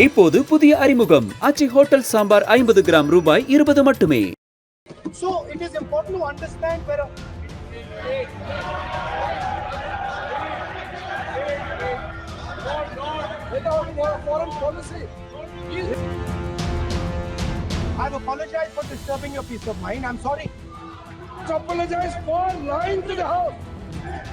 இப்போது புதிய அறிமுகம் ஆச்சி ஹோட்டல் சாம்பார் 50 கிராம் ரூபாய் 20 மட்டுமே. So it is important to understand where foreign policy. I've apologized for disturbing your peace of mind. I'm sorry. Apologize for lying to the house.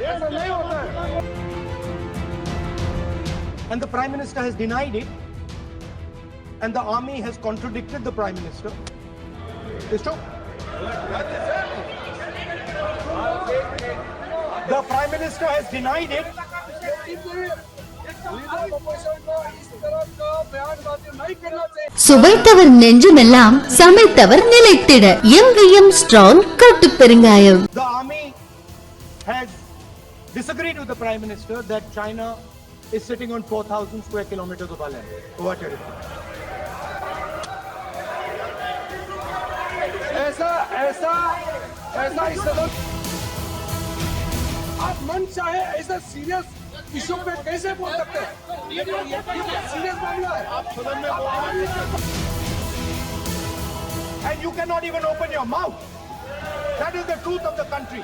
Yes, and the Prime Minister has denied it, and the army has contradicted the Prime Minister. It's true. The Prime Minister has denied it. சுவைத்தவர் நெஞ்சுமெல்லாம் சமைத்தவர் நிலைத்திட எங்கேயும் strong கட்டு பெருங்காயம். The army has disagreed with the Prime Minister that China is sitting on 4,000 square kilometers of our land. What territory? ऐसा इस सदन आप मन चाहे ऐसा serious issue पे कैसे बोल सकते हैं? ये सीरियस मामला है. आप सदन में and you cannot even open your mouth. That is the truth of the country.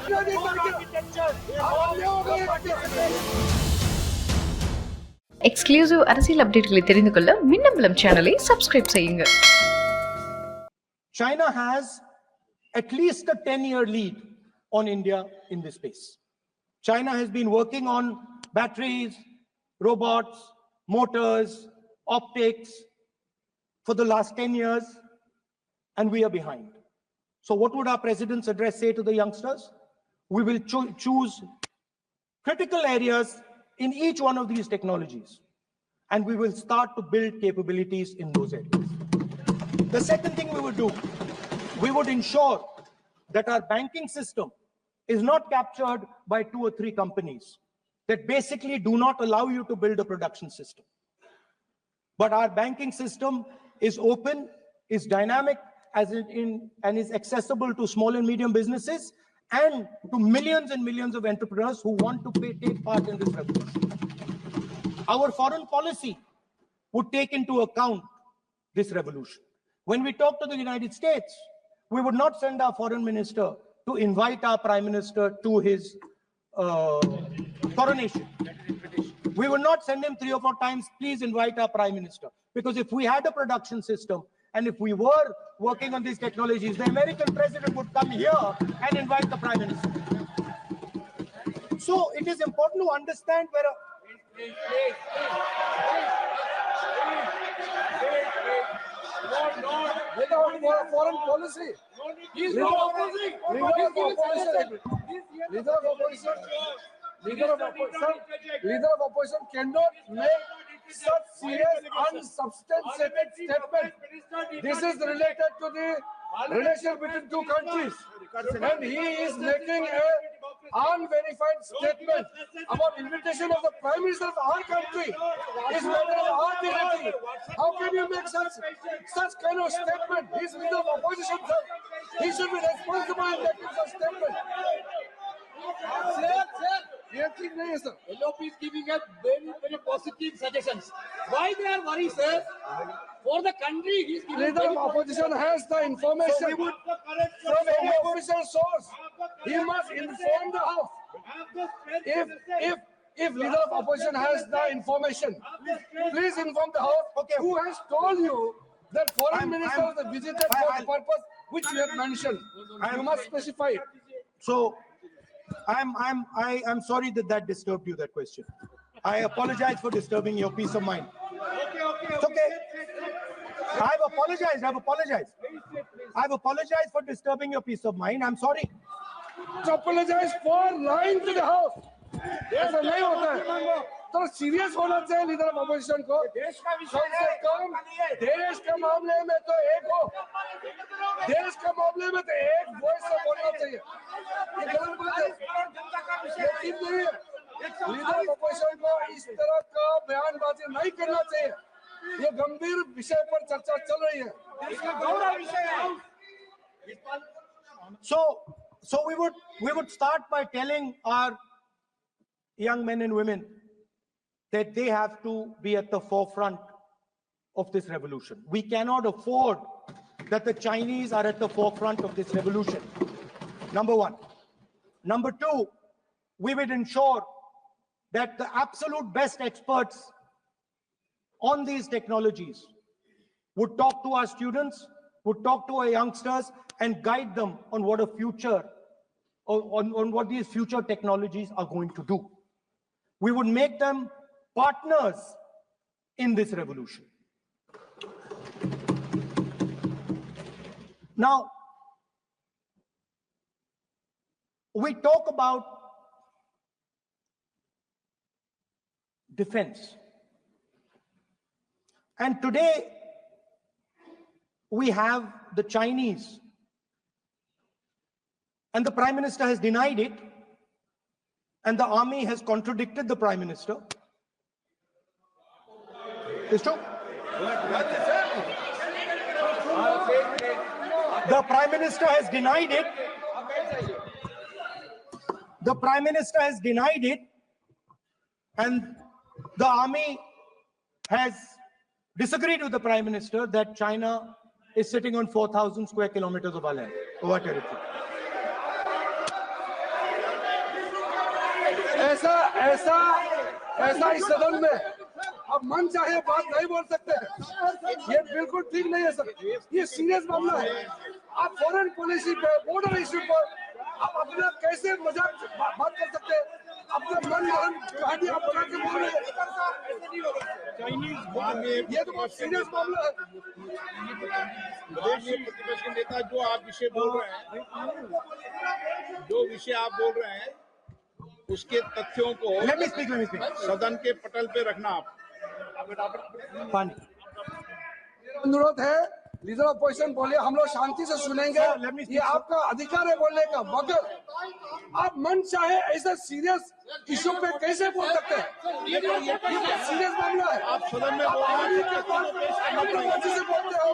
Exclusive அரசியல் அப்டேட்களை தெரிந்து கொள்ள மின்னம்பலம் சேனலை சப்ஸ்கிரைப் செய்யுங்க. China has at least a 10-year lead on India in this space. China has been working on batteries, robots, motors, optics for the last 10 years, and we are behind. So what would our president's address say to the youngsters? We will choose critical areas in each one of these technologies, and we will start to build capabilities in those areas. The second thing we would do, we would ensure that our banking system is not captured by 2 or 3 companies that basically do not allow you to build a production system. But our banking system is open, is dynamic, and is accessible to small and medium businesses and to millions and millions of entrepreneurs who want to take part in this revolution. Our foreign policy would take into account this revolution. When we talk to the United States, we would not send our foreign minister to invite our prime minister to his coronation. We would not send him 3 or 4 times, please invite our prime minister. Because if we had a production system and if we were working on these technologies, the American president would come here and invite the prime minister. So it is important to understand where foreign policy. Leader of opposition cannot make such serious unsubstantiated statement. This is related to the relation between 2 countries, and he is making a unverified statement about invitation of the Prime Minister of our country. Is matter of our dignity. How can you make such kind of statement? He is leader of opposition, sir. He should be responsible in making such statement. Sir, LOP is giving us very, very positive suggestions. Why they are worried, sir? For the country, he is giving. Leader of opposition has the information from any official source. He must inform the House. If leader of opposition has the information, please inform the House. Okay. Who has told you that foreign minister was visited for the purpose which you have mentioned? You must specify it. So, I'm sorry that disturbed you, that question. I apologize for disturbing your peace of mind. It's okay. I've apologized for disturbing your peace of mind. I'm sorry. To apologize for lying to the House. ऐसा नहीं होता है. तो serious होना चाहिए leader of opposition को. कम से कम देश के मामले में तो एक हो. देश के मामले में तो एक वॉइस से बोलना चाहिए. ये गलत बात है. लीडर ऑफ ऑपोजिशन को इस तरह का बयानबाजी नहीं करना चाहिए. ये गंभीर विषय पर चर्चा चल रही है. So we would start by telling our young men and women that they have to be at the forefront of this revolution. We cannot afford that the Chinese are at the forefront of this revolution. Number one. Number two, we will ensure that the absolute best experts on these technologies would talk to our students, would talk to our youngsters, and guide them on what a future, on what these future technologies are going to do. We would make them partners in this revolution. Now, we talk about defense. And today, we have the Chinese. And the Prime Minister has denied it. And the army has contradicted the Prime Minister. It's true. The Prime Minister has denied it. The Prime Minister has denied it. And the army has disagreed with the Prime Minister that China is sitting on 4,000 square kilometers of our land, of our territory. ऐसा इस सदन में अब मन चाहे बात नहीं बोल सकते हैं। ये बिल्कुल ठीक नहीं है सर। ये सीरियस मामला है। आप फॉरेन पॉलिसी पे, बॉर्डर इश्यू पर आप अपना कैसे मजाक बात कर सकते हैं? अपना मन गहन कहानी आप बना के बोल रहे हैं। ये तो बहुत सीरियस मामला है। प्रतिपक्ष के नेता जो आप विषय बोल रहे हैं, जो विषय आप बोल रहे हैं, उसके तथ्यों को सदन के पटल पे रखना। आप अनुरोध है, लीडर अपोजिशन बोले, हम लोग शांति से सुनेंगे। ये आपका अधिकार है बोलने का, मगर आप मन चाहे ऐसे सीरियस इशू पे कैसे बोल सकते हैं? ये सीरियस मामला है। आप सदन में बोलते हो,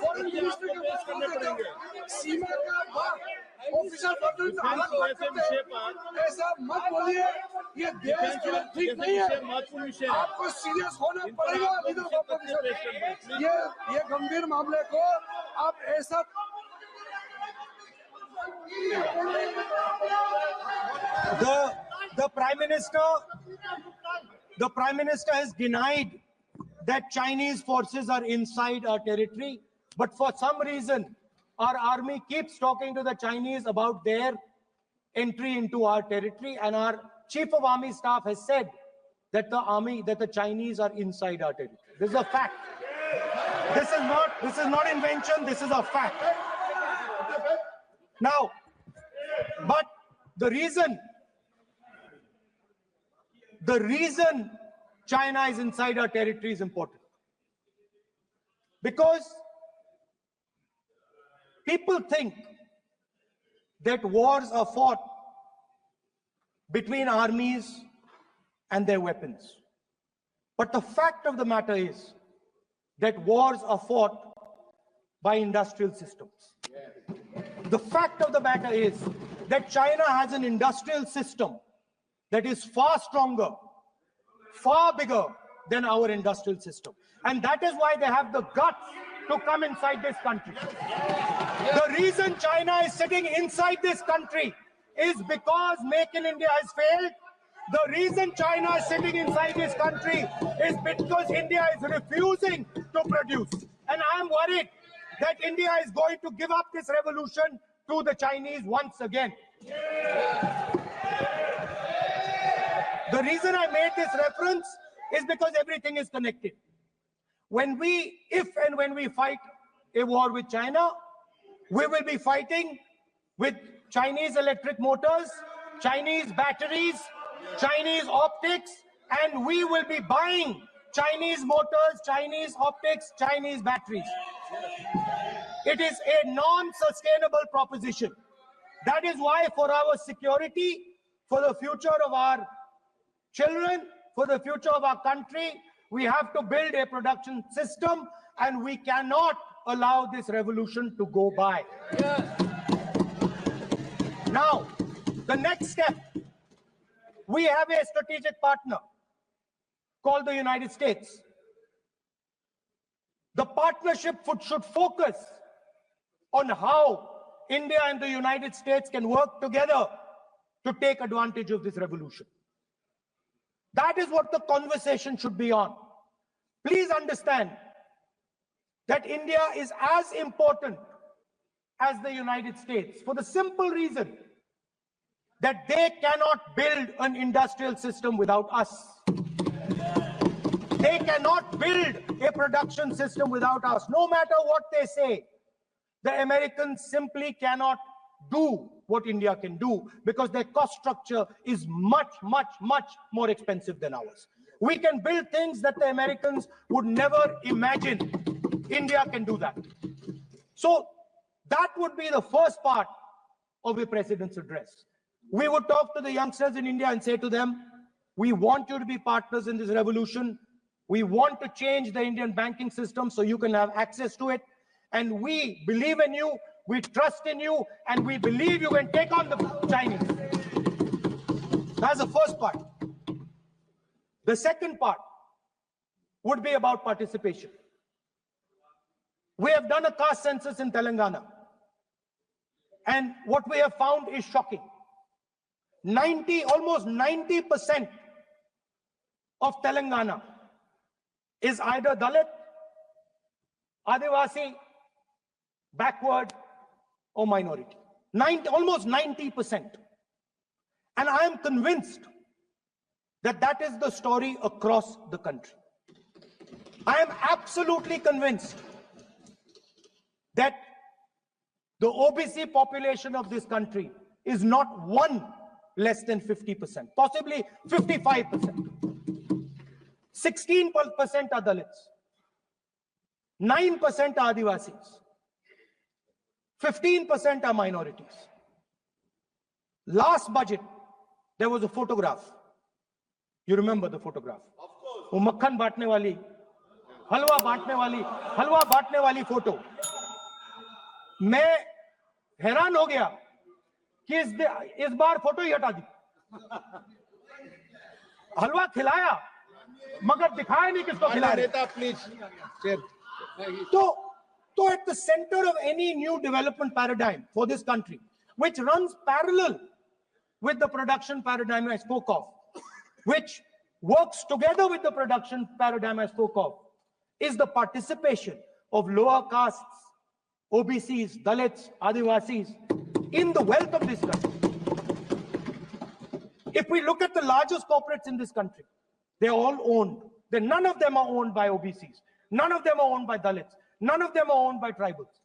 फॉरेन मिनिस्टर के पास करने पड़ेंगे। सीमा का बात ऑफिसर बदल ऐसा मत बोलिए। ये देश के लिए ठीक नहीं है। आपको सीरियस होना पड़ेगा लीडर ऑपोजिशन। ये गंभीर मामले को आप ऐसा the Prime Minister has denied that Chinese forces are inside our territory, but for some reason our army keeps talking to the Chinese about their entry into our territory, and our Chief of Army Staff has said that the Chinese are inside our territory. This is a fact. This is not invention, this is a fact. Now, but the reason China is inside our territory is important. Because people think that wars are fought between armies and their weapons. But the fact of the matter is that wars are fought by industrial systems. The fact of the matter is that China has an industrial system that is far stronger, far bigger than our industrial system. And that is why they have the guts to come inside this country. The reason China is sitting inside this country is because Make in India has failed. The reason China is sitting inside this country is because India is refusing to produce. And I'm worried that India is going to give up this revolution to the Chinese once again. The reason I made this reference is because everything is connected. If and when we fight a war with China, we will be fighting with Chinese electric motors, Chinese batteries, Chinese optics, and we will be buying Chinese motors, Chinese optics, Chinese batteries. It is a non-sustainable proposition. That is why for our security, for the future of our children, for the future of our country, we have to build a production system, and we cannot allow this revolution to go by. Now, the next step, we have a strategic partner called the United States. The partnership should focus on how India and the United States can work together to take advantage of this revolution. That is what the conversation should be on. Please understand that India is as important as the United States for the simple reason that they cannot build an industrial system without us. They cannot build a production system without us. No matter what they say, the Americans simply cannot do what India can do because their cost structure is much, much, much more expensive than ours. We can build things that the Americans would never imagine. India can do that. So that would be the first part of the president's address. We would talk to the youngsters in India and say to them, we want you to be partners in this revolution. We want to change the Indian banking system so you can have access to it. And we believe in you, we trust in you, and we believe you can take on the Chinese. That's the first part. The second part would be about participation. We have done a caste census in Telangana. And what we have found is shocking. Almost 90% of Telangana is either Dalit, Adivasi, backward, or minority. Almost 90%. And I am convinced that that is the story across the country. I am absolutely convinced that the OBC population of this country is not one less than 50%, possibly 55%. 16% are Dalits, 9% are Adivasis, 15% are minorities. Last budget, there was a photograph. You remember the photograph? Of course. वो मक्खन बांटने वाली, हलवा बांटने वाली photo. मैं हैरान हो गया कि इस बार फोटो ही हटा दी. हलवा खिलाया मगर दिखाया नहीं किसको खिला रहे. So at the center of any new development paradigm for this country, which runs parallel with the production paradigm I spoke of, which works together with the production paradigm I spoke of, is the participation of lower castes, OBCs, Dalits, Adivasis in the wealth of this country. If we look at the largest corporates in this country, they're all owned. None of them are owned by OBCs. None of them are owned by Dalits. None of them are owned by tribals.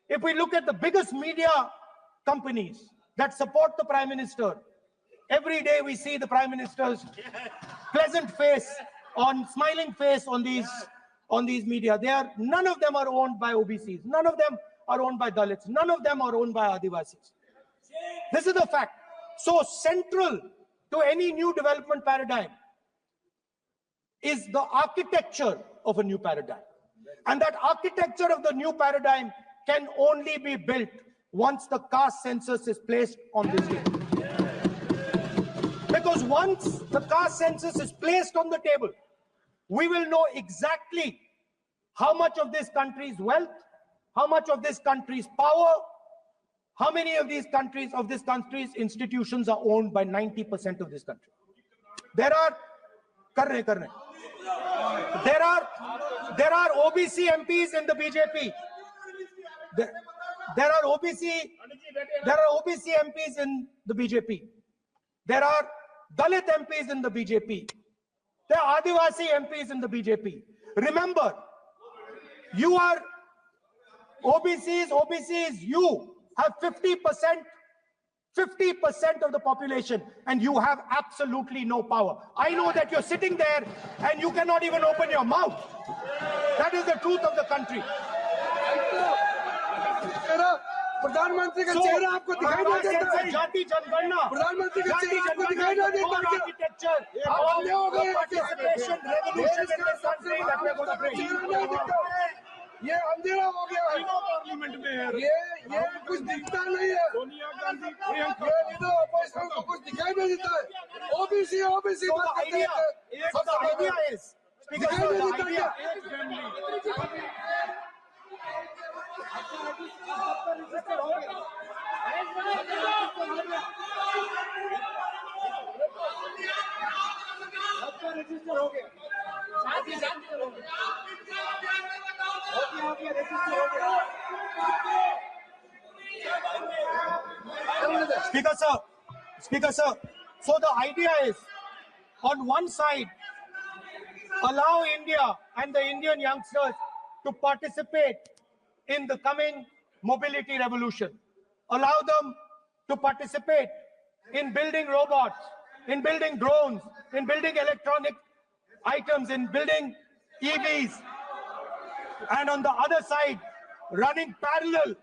If we look at the biggest media companies that support the Prime Minister, every day we see the Prime Minister's pleasant face, smiling face on these media. None of them are owned by OBCs. None of them are owned by Dalits. None of them are owned by Adivasis. This is the fact. So central to any new development paradigm is the architecture of a new paradigm. And that architecture of the new paradigm can only be built once the caste census is placed on this table. Because once the caste census is placed on the table, we will know exactly how much of this country's wealth, how much of this country's power, how many of this country's institutions are owned by 90% of this country. There are OBC MPs in the BJP. There are OBC MPs in the BJP. There are Dalit MPs in the BJP. There are Adivasi MPs in the BJP. Remember, you are OBCs, you have 50% of the population, and you have absolutely no power. I know that you're sitting there and you cannot even open your mouth. That is the truth of the country. प्रधानमंत्री का चेहरा आपको दिखाई नहीं देता है. जाति जनगणना, प्रधानमंत्री का चेहरा आपको दिखाई नहीं देता है. Architecture, participation, revolution in this country that we're going to bring. ये अंधेरा हो गया है. पार्लियामेंट में है. ये कुछ दिखता नहीं है. सोनिया गांधी को कुछ दिखाई नहीं देता है. ओबीसी बात करते हैं. So the idea is, दिखाई नहीं देता है. Speaker sir, Speaker sir. So the idea is, on one side, allow India and the Indian youngsters to participate in the coming mobility revolution. Allow them to participate in building robots, in building drones, in building electronic items, in building EVs. And on the other side, running parallel.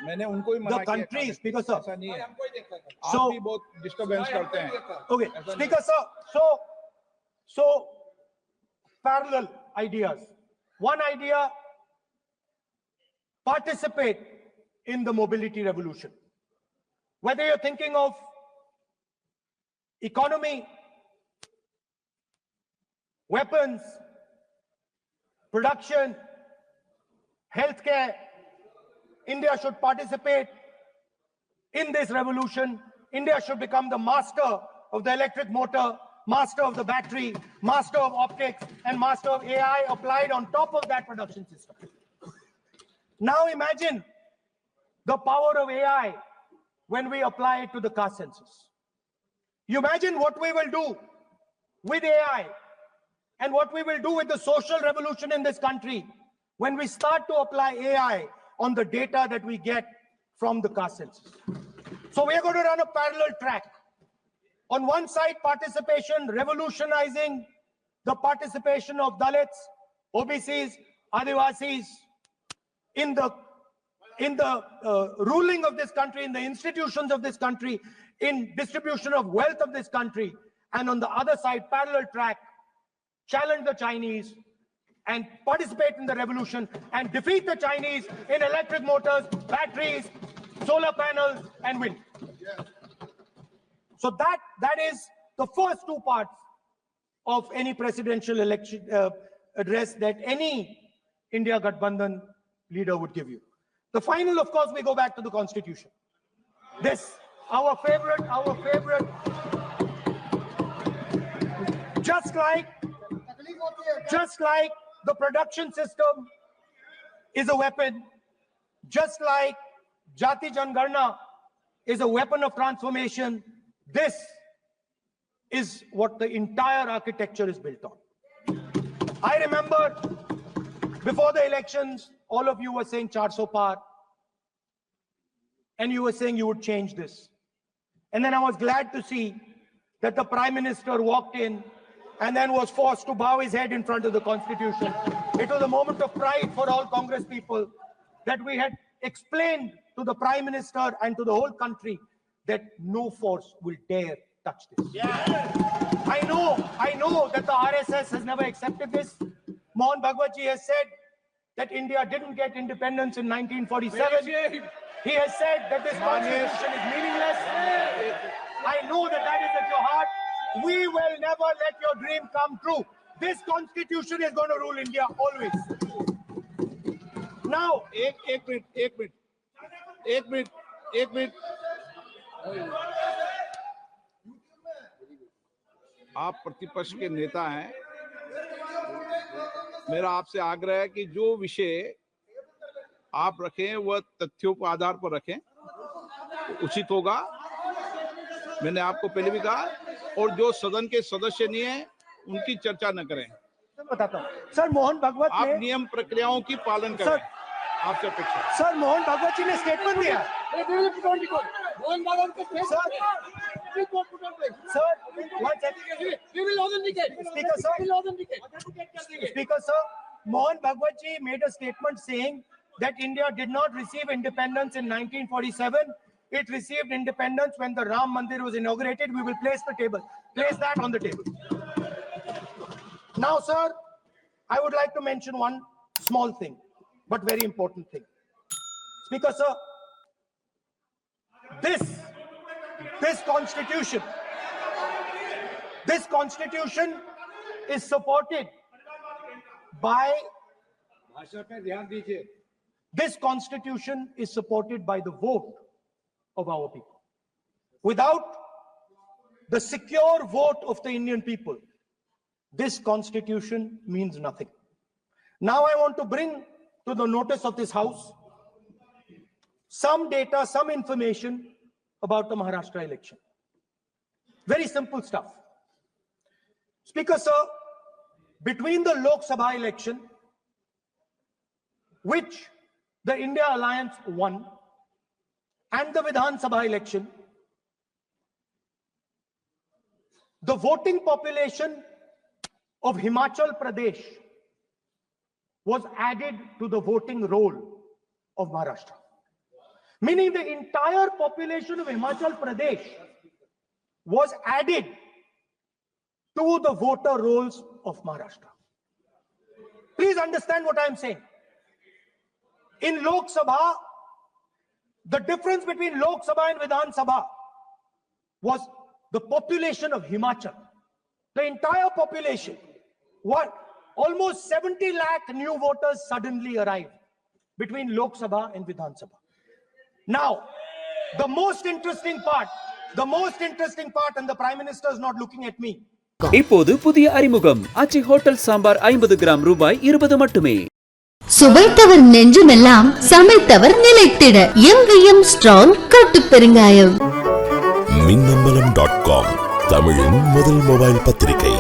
मैंने उनको ही मना The country, Speaker sir. ऐसा नहीं है, So- आप भी बहुत disturbance करते हैं. Okay, Speaker sir. So parallel ideas. One idea: participate in the mobility revolution. Whether you're thinking of economy, weapons, production, healthcare, India should participate in this revolution. India should become the master of the electric motor, master of the battery, master of optics, and master of AI applied on top of that production system. Now imagine the power of AI when we apply it to the caste census. You imagine what we will do with AI and what we will do with the social revolution in this country when we start to apply AI on the data that we get from the caste census. So we are going to run a parallel track. On one side, participation, revolutionizing the participation of Dalits, OBCs, Adivasis in the ruling of this country, in the institutions of this country, in distribution of wealth of this country. And on the other side, parallel track, challenge the Chinese and participate in the revolution and defeat the Chinese in electric motors, batteries, solar panels, and wind. So that is the first two parts of any presidential election address that any India Gathbandhan leader would give you. The final, of course, we go back to the Constitution. This, our favorite, just like the production system is a weapon, just like Jati Jangarna is a weapon of transformation, this is what the entire architecture is built on. I remember before the elections, all of you were saying 400 par, and you were saying you would change this. And then I was glad to see that the Prime Minister walked in and then was forced to bow his head in front of the Constitution. It was a moment of pride for all Congress people that we had explained to the Prime Minister and to the whole country that no force will dare touch this. I know that the RSS has never accepted this. Mohan Bhagwatji has said that India didn't get independence in 1947. He has said that this constitution is meaningless. I know that that is at your heart. We will never let your dream come true. This constitution is going to rule India always. Now, एक minute आप प्रतिपक्ष के नेता हैं, मेरा आपसे आग्रह है कि जो विषय आप रखें वह तथ्यों के आधार पर रखें, उचित होगा। मैंने आपको पहले भी कहा, और जो सदन के सदस्य नहीं है उनकी चर्चा न करें। बताता हूं सर, मोहन भागवत आप नियम प्रक्रियाओं की पालन करें, आपसे अपेक्षा। सर, मोहन भागवत जी ने स्टेटमेंट दिया। मोहन भागवत के Speaker sir, Mohan Bhagwat ji made a statement saying that India did not receive independence in 1947. it received independence when the Ram Mandir was inaugurated. We will place that on the table. Now, sir, I would like to mention one small thing, but very important thing. Speaker, sir, this constitution is supported by the vote of our people. Without the secure vote of the Indian people, this constitution means nothing. Now I want to bring to the notice of this House some data, some information about the Maharashtra election. Very simple stuff. Speaker, sir, between the Lok Sabha election, which the India Alliance won, and the Vidhan Sabha election, the voting population of Himachal Pradesh was added to the voting roll of Maharashtra. Meaning the entire population of Himachal Pradesh was added to the voter rolls of Maharashtra. Please understand what I am saying. In Lok Sabha, the difference between Lok Sabha and Vidhan Sabha was the population of Himachal. The entire population, almost 70 lakh new voters suddenly arrived between Lok Sabha and Vidhan Sabha. Now, the most interesting part, and the Prime Minister is not looking at me. இப்போது புதிய அறிமுகம் ஆச்சி hotel sambar 50 gram ரூபாய் 20 மட்டுமே. சுவைத்தவர் நெஞ்சுமெல்லாம் சமைத்தவர் நிலைத்திட எங்கேயும் strong கட்டு பெருங்காயம். மின்னம்பலம்.com தமிழின் முதல் mobile பத்திரிகை.